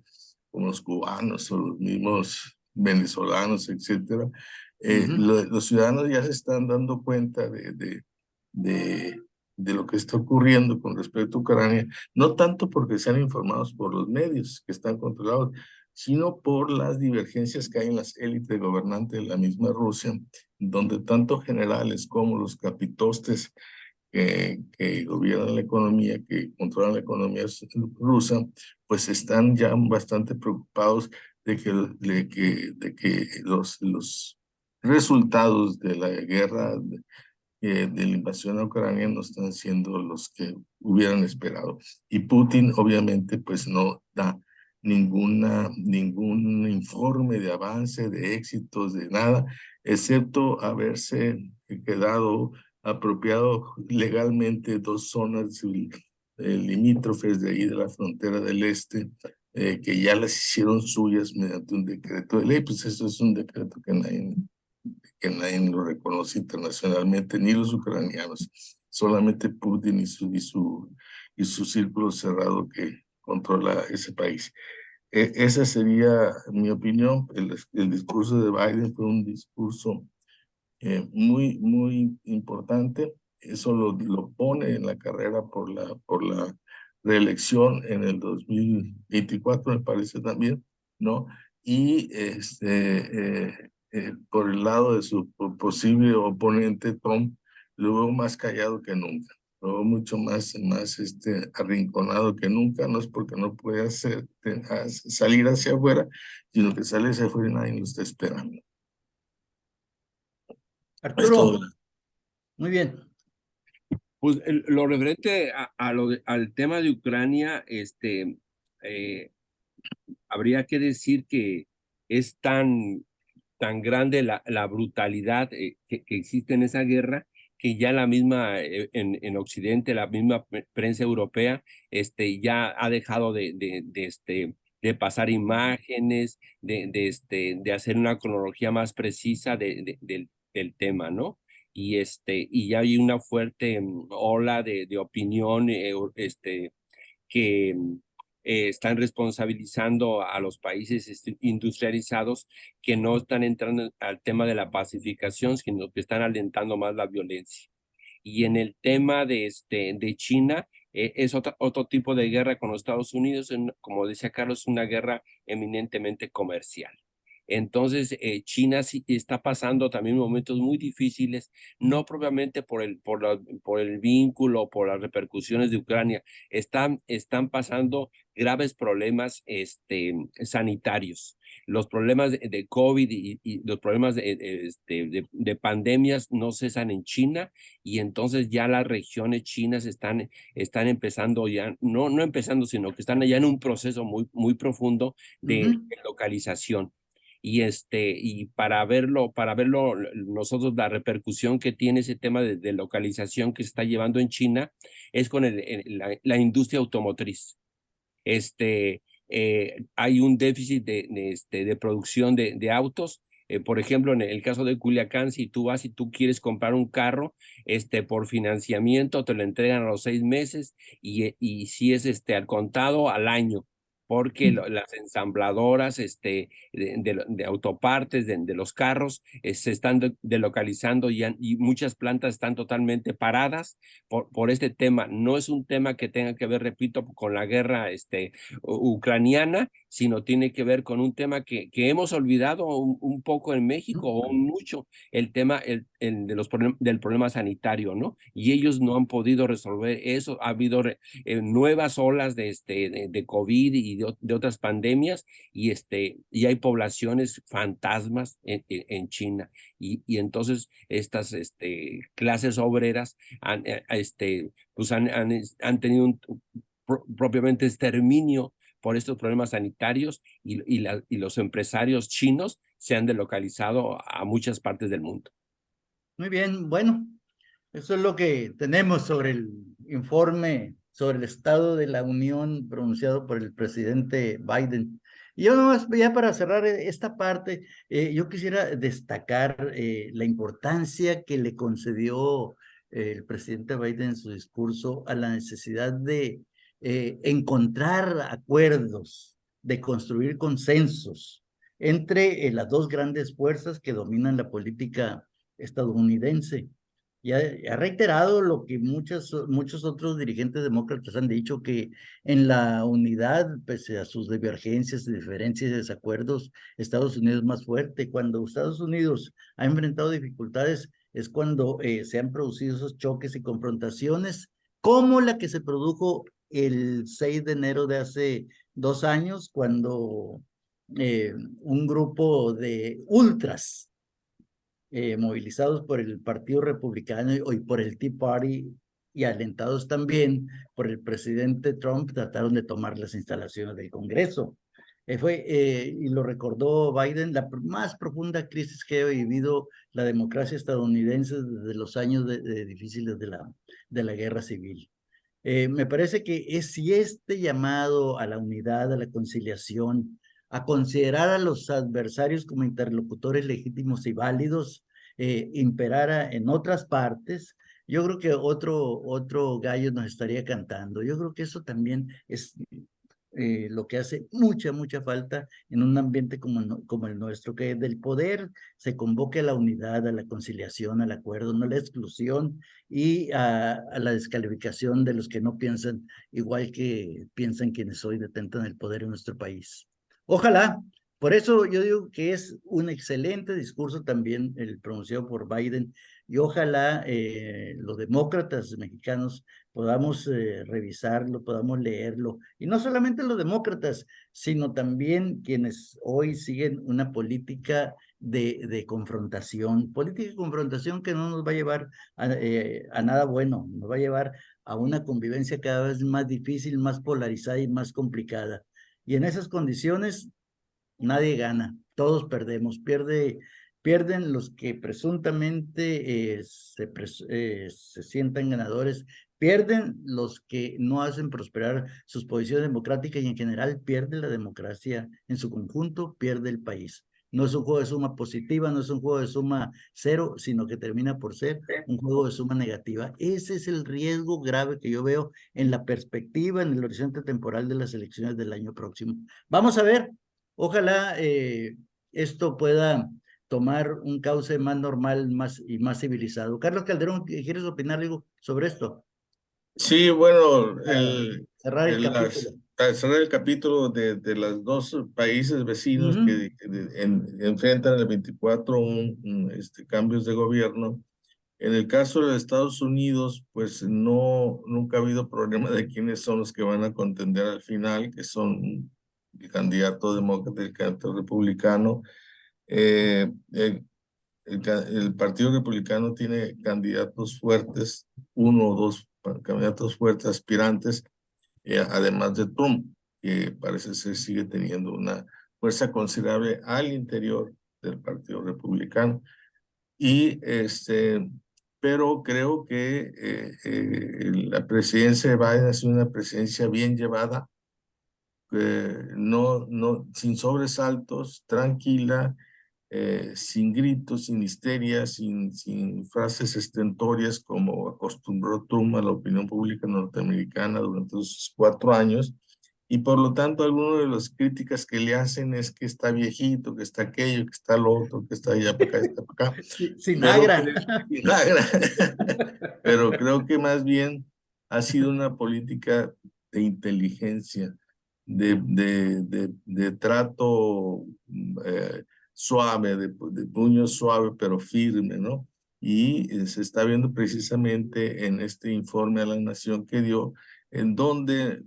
Como los cubanos o los mismos venezolanos, etcétera. Los ciudadanos ya se están dando cuenta de de lo que está ocurriendo con respecto a Ucrania, no tanto porque sean informados por los medios que están controlados, sino por las divergencias que hay en las élites gobernantes de la misma Rusia, donde tanto generales como los capitostes que gobiernan la economía, que controlan la economía rusa, pues están ya bastante preocupados de que los resultados de la guerra, de la invasión a Ucrania no están siendo los que hubieran esperado. Y Putin obviamente pues no da ningún informe de avance, de éxitos, de nada, excepto haberse quedado apropiado legalmente dos zonas limítrofes de ahí de la frontera del este, que ya las hicieron suyas mediante un decreto de ley. Pues eso es un decreto que nadie lo reconoce internacionalmente, ni los ucranianos, solamente Putin y su círculo cerrado que controla ese país. Esa sería mi opinión. El discurso de Biden fue un discurso muy, muy importante. Eso lo pone en la carrera por la reelección en el 2024, me parece también, ¿no? Y por el lado de su posible oponente, Trump, lo veo más callado que nunca. Lo veo mucho más arrinconado que nunca. No es porque no puede salir hacia afuera, sino que sale hacia afuera y nadie lo está esperando. Es todo. Arturo, muy bien. Pues lo referente al tema de Ucrania, habría que decir que es tan grande la brutalidad que existe en esa guerra, que ya la misma, en Occidente, la misma prensa europea, ya ha dejado de pasar imágenes, de hacer una cronología más precisa del tema, ¿no? Y ya hay una fuerte ola de opinión, que están responsabilizando a los países industrializados, que no están entrando al tema de la pacificación, sino que están alentando más la violencia. Y en el tema de China, es otro tipo de guerra con los Estados Unidos, como decía Carlos, una guerra eminentemente comercial. Entonces, China sí está pasando también momentos muy difíciles, no propiamente por el vínculo, por las repercusiones de Ucrania. Están pasando graves problemas sanitarios. Los problemas de COVID y los problemas de pandemias no cesan en China, y entonces ya las regiones chinas están empezando ya, no empezando, sino que están ya en un proceso muy, muy profundo de localización. Y para verlo nosotros, la repercusión que tiene ese tema de localización que se está llevando en China es con la industria automotriz. Hay un déficit de producción de autos. Por ejemplo, en el caso de Culiacán, si tú vas y tú quieres comprar un carro, por financiamiento, te lo entregan a los 6 meses, y si es al contado, al año, porque las ensambladoras de autopartes de los carros se están delocalizando, y muchas plantas están totalmente paradas por este tema. No es un tema que tenga que ver, repito, con la guerra ucraniana, sino tiene que ver con un tema que hemos olvidado un poco en México, o mucho, el tema del problema sanitario, ¿no? Y ellos no han podido resolver eso. Ha habido nuevas olas de COVID y de otras pandemias, y hay poblaciones fantasmas en China. Y entonces estas clases obreras pues han tenido propiamente exterminio por estos problemas sanitarios, y los empresarios chinos se han delocalizado a muchas partes del mundo. Muy bien, bueno, eso es lo que tenemos sobre el informe sobre el estado de la Unión pronunciado por el presidente Biden. Y yo nomás, ya para cerrar esta parte, yo quisiera destacar la importancia que le concedió el presidente Biden en su discurso a la necesidad de encontrar acuerdos, de construir consensos entre las dos grandes fuerzas que dominan la política estadounidense. y ha reiterado lo que muchos otros dirigentes demócratas han dicho, que en la unidad, pese a sus divergencias, diferencias y desacuerdos, Estados Unidos es más fuerte. Cuando Estados Unidos ha enfrentado dificultades es cuando se han producido esos choques y confrontaciones, como la que se produjo el 6 de enero de hace 2 años, cuando un grupo de ultras movilizados por el Partido Republicano y por el Tea Party y alentados también por el presidente Trump, trataron de tomar las instalaciones del Congreso. Y lo recordó Biden, la más profunda crisis que ha vivido la democracia estadounidense desde los años difíciles de la guerra civil. Me parece que si este llamado a la unidad, a la conciliación, a considerar a los adversarios como interlocutores legítimos y válidos, imperara en otras partes, yo creo que otro gallo nos estaría cantando. Yo creo que eso también es lo que hace mucha falta en un ambiente como el nuestro, que del poder se convoque a la unidad, a la conciliación, al acuerdo, no a la exclusión y a la descalificación de los que no piensan igual que piensan quienes hoy detentan el poder en nuestro país. Ojalá, por eso yo digo que es un excelente discurso también el pronunciado por Biden, y ojalá los demócratas mexicanos podamos revisarlo, podamos leerlo, y no solamente los demócratas, sino también quienes hoy siguen una política de confrontación, que no nos va a llevar a nada bueno, nos va a llevar a una convivencia cada vez más difícil, más polarizada y más complicada. Y en esas condiciones nadie gana, todos perdemos, pierden los que presuntamente se sientan ganadores, pierden los que no hacen prosperar sus posiciones democráticas, y en general pierde la democracia en su conjunto, pierde el país. No es un juego de suma positiva, no es un juego de suma cero, sino que termina por ser un juego de suma negativa. Ese es el riesgo grave que yo veo en la perspectiva, en el horizonte temporal de las elecciones del año próximo. Vamos a ver. Ojalá esto pueda tomar un cauce más normal y más civilizado. Carlos Calderón, ¿quieres opinar algo sobre esto? Sí, bueno, Cerrar el capítulo. al cerrar el capítulo de los dos países vecinos que enfrentan el 24 cambios de gobierno. En el caso de Estados Unidos, pues nunca ha habido problema de quiénes son los que van a contender al final, que son el candidato demócrata y el candidato republicano. El Partido Republicano tiene candidatos fuertes, uno o dos candidatos fuertes, aspirantes, además de Trump, que parece ser sigue teniendo una fuerza considerable al interior del Partido Republicano. Pero creo que la presidencia de Biden ha sido una presidencia bien llevada, sin sobresaltos, tranquila, sin gritos, sin histeria, sin frases estentorias como acostumbró Trump a la opinión pública norteamericana durante esos 4 años. Y por lo tanto, algunas de las críticas que le hacen es que está viejito, que está aquello, que está lo otro, que está allá para acá, está para acá. Sin agra. Sin agra. Pero creo que más bien ha sido una política de inteligencia, de trato suave, de puño suave pero firme, ¿no? Y se está viendo precisamente en este informe a la Nación que dio, en donde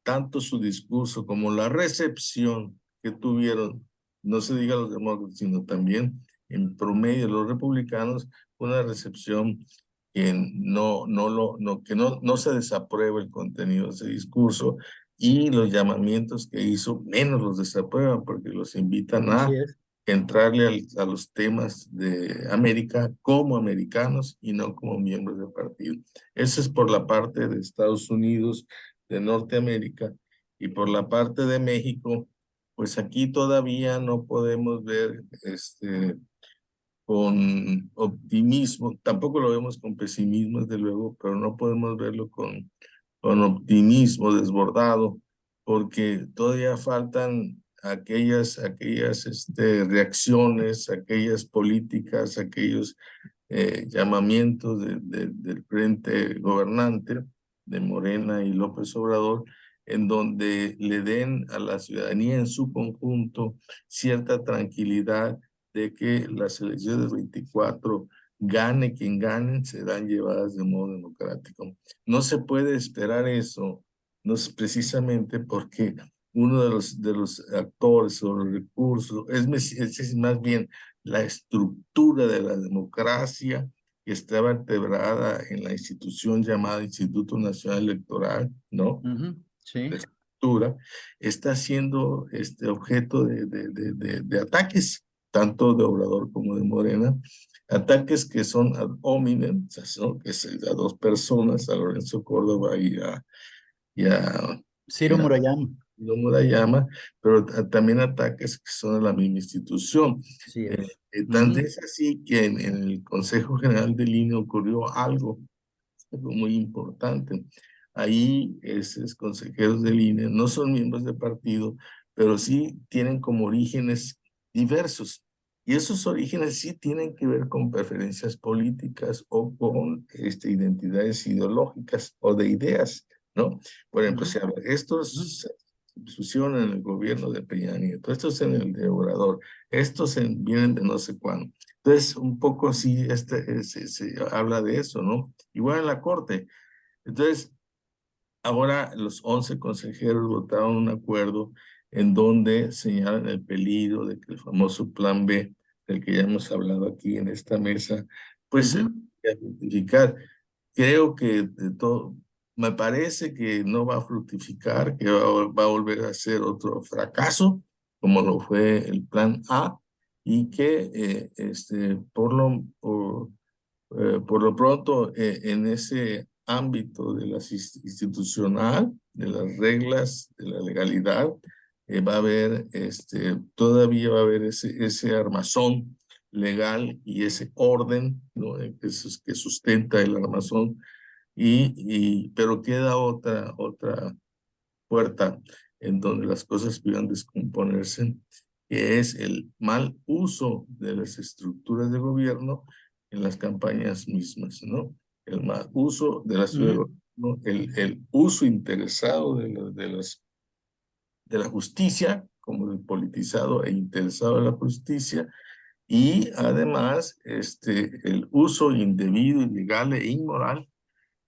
tanto su discurso como la recepción que tuvieron, no se diga los demócratas, sino también en promedio los republicanos, una recepción que no se desaprueba el contenido de ese discurso, y los llamamientos que hizo menos los desaprueban porque los invitan a entrarle a los temas de América como americanos y no como miembros del partido. Eso es por la parte de Estados Unidos, de Norteamérica, y por la parte de México, pues aquí todavía no podemos ver con optimismo, tampoco lo vemos con pesimismo, desde luego, pero no podemos verlo con optimismo desbordado, porque todavía faltan aquellas reacciones, aquellas políticas, aquellos llamamientos del frente gobernante de Morena y López Obrador, en donde le den a la ciudadanía en su conjunto cierta tranquilidad de que las elecciones del 24, gane quien gane, serán llevadas de modo democrático. No se puede esperar eso, no es precisamente porque uno de los actores o los recursos, es más bien la estructura de la democracia que está vertebrada en la institución llamada Instituto Nacional Electoral, ¿no? Sí. La estructura está siendo objeto de ataques, tanto de Obrador como de Morena, ataques que son ad hominem, ¿no? Que es a dos personas, a Lorenzo Córdoba y a Ciro Murayama. no Murayama, pero también ataques que son a la misma institución. Sí es. Tanto es así que en el Consejo General del INE ocurrió algo muy importante. Ahí esos consejeros del INE no son miembros de partido, pero sí tienen como orígenes diversos. Y esos orígenes sí tienen que ver con preferencias políticas o con identidades ideológicas o de ideas, ¿no? Por ejemplo, si estos se pusieron en el gobierno de Peña Nieto, estos en el de Obrador, estos vienen de no sé cuándo. Entonces, un poco sí se habla de eso, ¿no? Igual en la Corte. Entonces, ahora los 11 consejeros votaron un acuerdo en donde señalan el peligro de que el famoso Plan B, del que ya hemos hablado aquí en esta mesa, pues se vaya a fructificar. Creo que de todo, me parece que no va a fructificar, que va a volver a ser otro fracaso, como lo fue el Plan A, y que por lo pronto, en ese ámbito de la institucional, de las reglas, de la legalidad, va a haber, todavía va a haber ese armazón legal y ese orden, ¿no? Que sustenta el armazón, pero queda otra puerta en donde las cosas puedan descomponerse, que es el mal uso de las estructuras de gobierno en las campañas mismas, ¿no? El mal uso de la ciudad de gobierno, el uso interesado de la justicia, como el politizado e interesado de la justicia, y además el uso indebido, ilegal e inmoral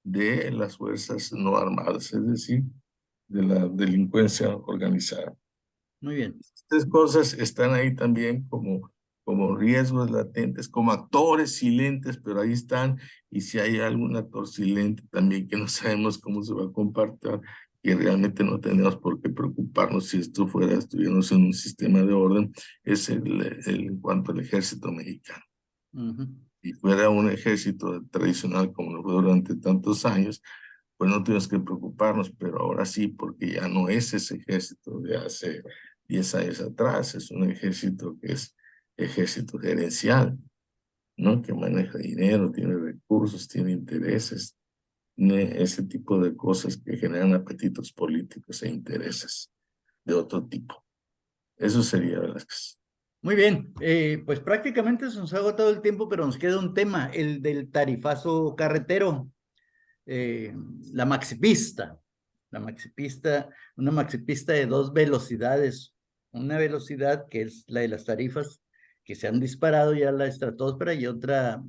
de las fuerzas no armadas, es decir, de la delincuencia organizada. Muy bien. Estas cosas están ahí también como riesgos latentes, como actores silentes, pero ahí están. Y si hay algún actor silente también que no sabemos cómo se va a comportar, que realmente no tenemos por qué preocuparnos si estuviéramos en un sistema de orden, es en cuanto al ejército mexicano. Si fuera un ejército tradicional como lo fue durante tantos años, pues no tienes que preocuparnos, pero ahora sí, porque ya no es ese ejército de hace 10 años atrás, es un ejército que es ejército gerencial, ¿no? Que maneja dinero, tiene recursos, tiene intereses, tiene ese tipo de cosas que generan apetitos políticos e intereses de otro tipo. Eso sería, Velázquez. Muy bien, pues prácticamente se nos ha agotado el tiempo, pero nos queda un tema, el del tarifazo carretero, eh, la maxipista, la maxipista, una maxipista de dos velocidades, una velocidad que es la de las tarifas que se han disparado ya la estratosfera y otra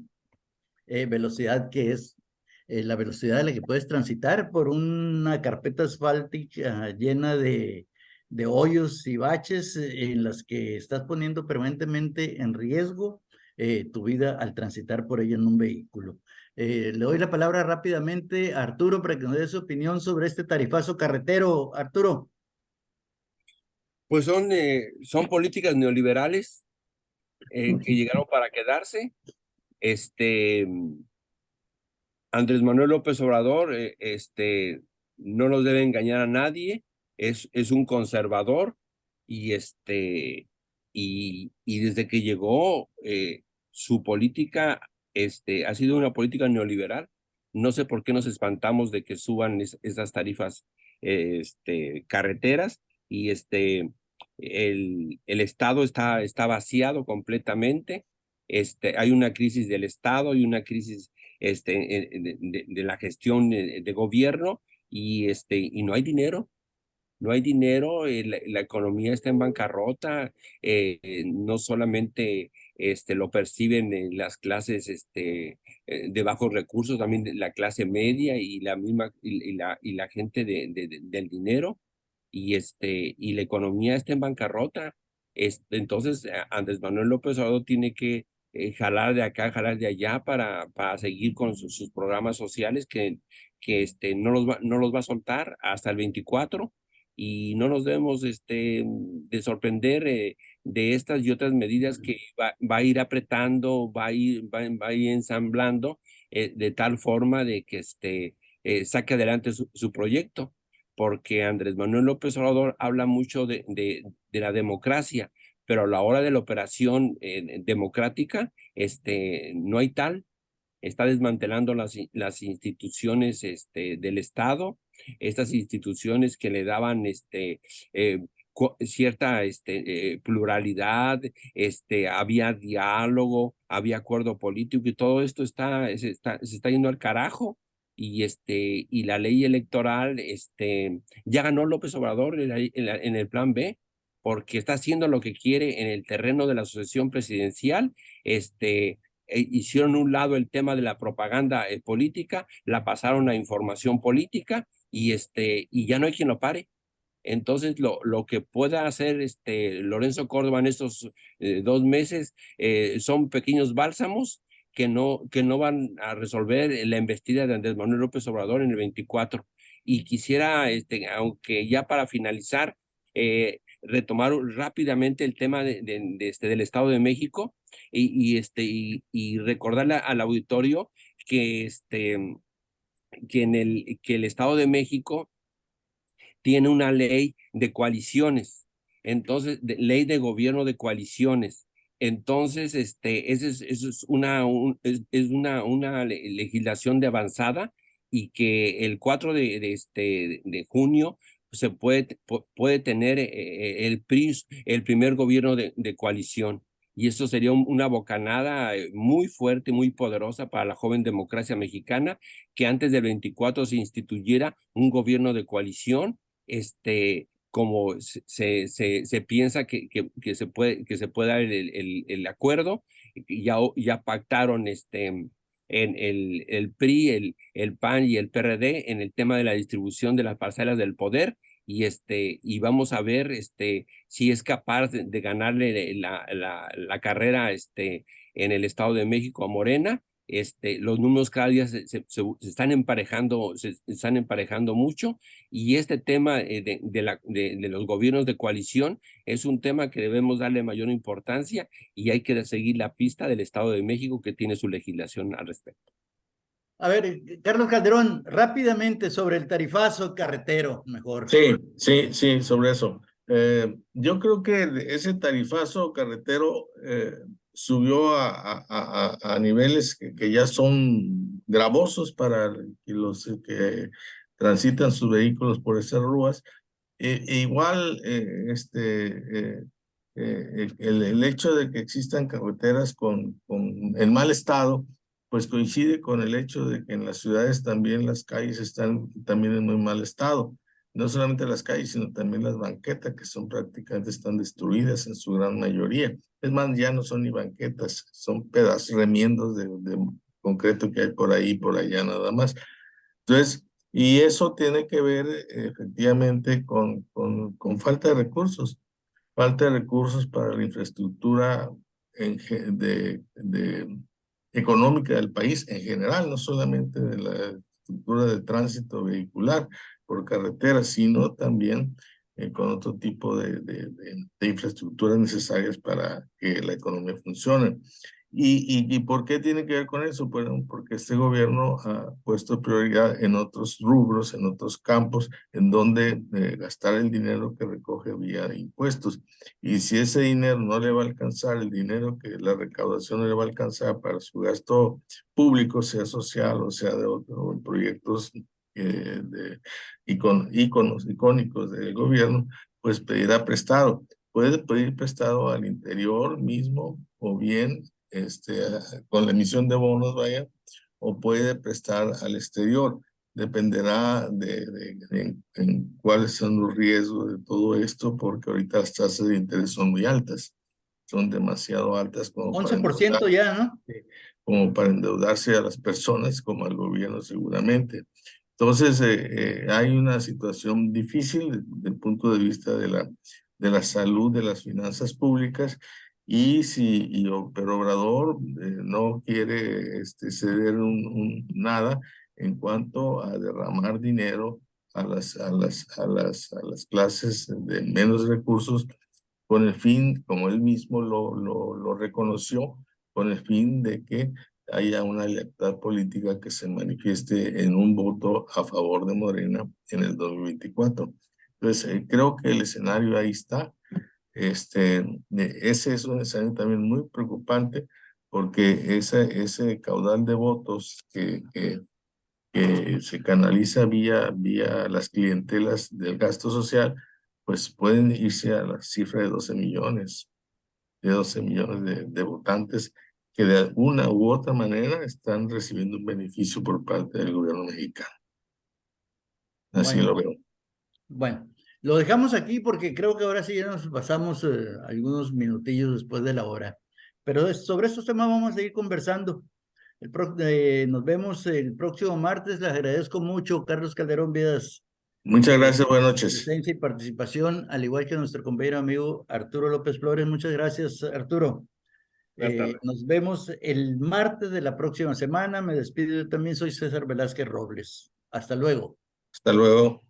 velocidad que es la velocidad a la que puedes transitar por una carpeta asfáltica llena de hoyos y baches en las que estás poniendo permanentemente en riesgo tu vida al transitar por ella en un vehículo. Le doy la palabra rápidamente a Arturo para que nos dé su opinión sobre este tarifazo carretero. Arturo. Pues son políticas neoliberales que llegaron para quedarse. Andrés Manuel López Obrador, no nos debe engañar a nadie, es un conservador y y desde que llegó su política ha sido una política neoliberal. No sé por qué nos espantamos de que suban esas tarifas carreteras y el estado está vaciado completamente. hay una crisis del Estado y una crisis de la gestión de gobierno y no hay dinero. No hay dinero, la economía está en bancarrota, no solamente lo perciben las clases de bajos recursos, también de la clase media y la misma y la gente del dinero, y la economía está en bancarrota. Entonces, Andrés Manuel López Obrador tiene que jalar de acá, jalar de allá para seguir con sus programas sociales que no los va a soltar hasta el 24, y no nos debemos de sorprender de estas y otras medidas que va a ir apretando, va a ir ensamblando de tal forma de que saque adelante su proyecto, porque Andrés Manuel López Obrador habla mucho de la democracia, pero a la hora de la operación democrática, no hay tal. Está desmantelando las instituciones del Estado, estas instituciones que le daban eh, cierta pluralidad, había diálogo, había acuerdo político, y todo esto se está yendo al carajo. Y la ley electoral, ya ganó López Obrador en el plan B, porque está haciendo lo que quiere en el terreno de la sucesión presidencial. Hicieron un lado el tema de la propaganda política, la pasaron a información política, y ya no hay quien lo pare. Entonces, lo que pueda hacer Lorenzo Córdoba en estos 2 meses son pequeños bálsamos que no van a resolver la embestida de Andrés Manuel López Obrador en el 24. Y quisiera, aunque ya para finalizar, retomar rápidamente el tema del Estado de México, y recordarle al auditorio que, que el Estado de México tiene una ley de coaliciones, entonces, ley de gobierno de coaliciones. Entonces, eso es es una legislación de avanzada, y que el 4 de junio puede tener el PRI el primer gobierno de coalición. Y eso sería una bocanada muy fuerte, muy poderosa para la joven democracia mexicana, que antes del 24 se instituyera un gobierno de coalición, como se piensa que se puede dar el acuerdo. Ya pactaron en el PRI, el PAN y el PRD en el tema de la distribución de las parcelas del poder, y vamos a ver si es capaz de ganarle la carrera en el Estado de México a Morena. Los números cada día se están emparejando mucho, y este tema de los gobiernos de coalición es un tema que debemos darle mayor importancia, y hay que seguir la pista del Estado de México, que tiene su legislación al respecto. A ver, Carlos Calderón, rápidamente sobre el tarifazo carretero, mejor. Sí, sobre eso. Yo creo que ese tarifazo carretero subió a niveles que ya son gravosos para los que transitan sus vehículos por esas ruas. Igual, el hecho de que existan carreteras en mal estado, pues coincide con el hecho de que en las ciudades también las calles están también en muy mal estado. No solamente las calles, sino también las banquetas, que son prácticamente están destruidas en su gran mayoría. Es más, ya no son ni banquetas, son pedazos, remiendos de concreto que hay por ahí y por allá nada más. Entonces, y eso tiene que ver efectivamente con falta de recursos para la infraestructura económica del país en general, no solamente de la estructura de tránsito vehicular por carretera, sino también con otro tipo de infraestructuras necesarias para que la economía funcione. ¿Y por qué tiene que ver con eso? Bueno, porque este gobierno ha puesto prioridad en otros rubros, en otros campos, en donde gastar el dinero que recoge vía impuestos. Y si ese dinero no le va a alcanzar, el dinero que la recaudación no le va a alcanzar para su gasto público, sea social o sea de otros proyectos icónicos del gobierno, pues pedirá prestado. Puede pedir prestado al interior mismo, o bien con la emisión de bonos, vaya, o puede prestar al exterior. Dependerá en cuáles son los riesgos de todo esto, porque ahorita las tasas de interés son muy altas, son demasiado altas como para 11% ya, ¿no? como para endeudarse a las personas, como al gobierno seguramente. Entonces, hay una situación difícil desde el punto de vista de la salud de las finanzas públicas, pero Obrador no quiere ceder nada en cuanto a derramar dinero a las clases de menos recursos, con el fin, como él mismo lo reconoció, con el fin de que haya una lealtad política que se manifieste en un voto a favor de Morena en el 2024. Entonces, creo que el escenario ahí está. Ese es un escenario también muy preocupante, porque ese caudal de votos que se canaliza vía las clientelas del gasto social, pues pueden irse a la cifra de 12 millones, de votantes que de alguna u otra manera están recibiendo un beneficio por parte del gobierno mexicano. Así Bueno, lo veo. bueno, lo dejamos aquí porque creo que ahora sí ya nos pasamos algunos minutillos después de la hora. Pero sobre estos temas vamos a seguir conversando. Nos vemos el próximo martes. Les agradezco mucho, Carlos Calderón Vidas, Muchas gracias, buenas noches. presencia y participación, al igual que nuestro compañero amigo Arturo López Flores. Muchas gracias, Arturo. Nos vemos el martes de la próxima semana. Me despido yo también, soy César Velázquez Robles. Hasta luego. Hasta luego.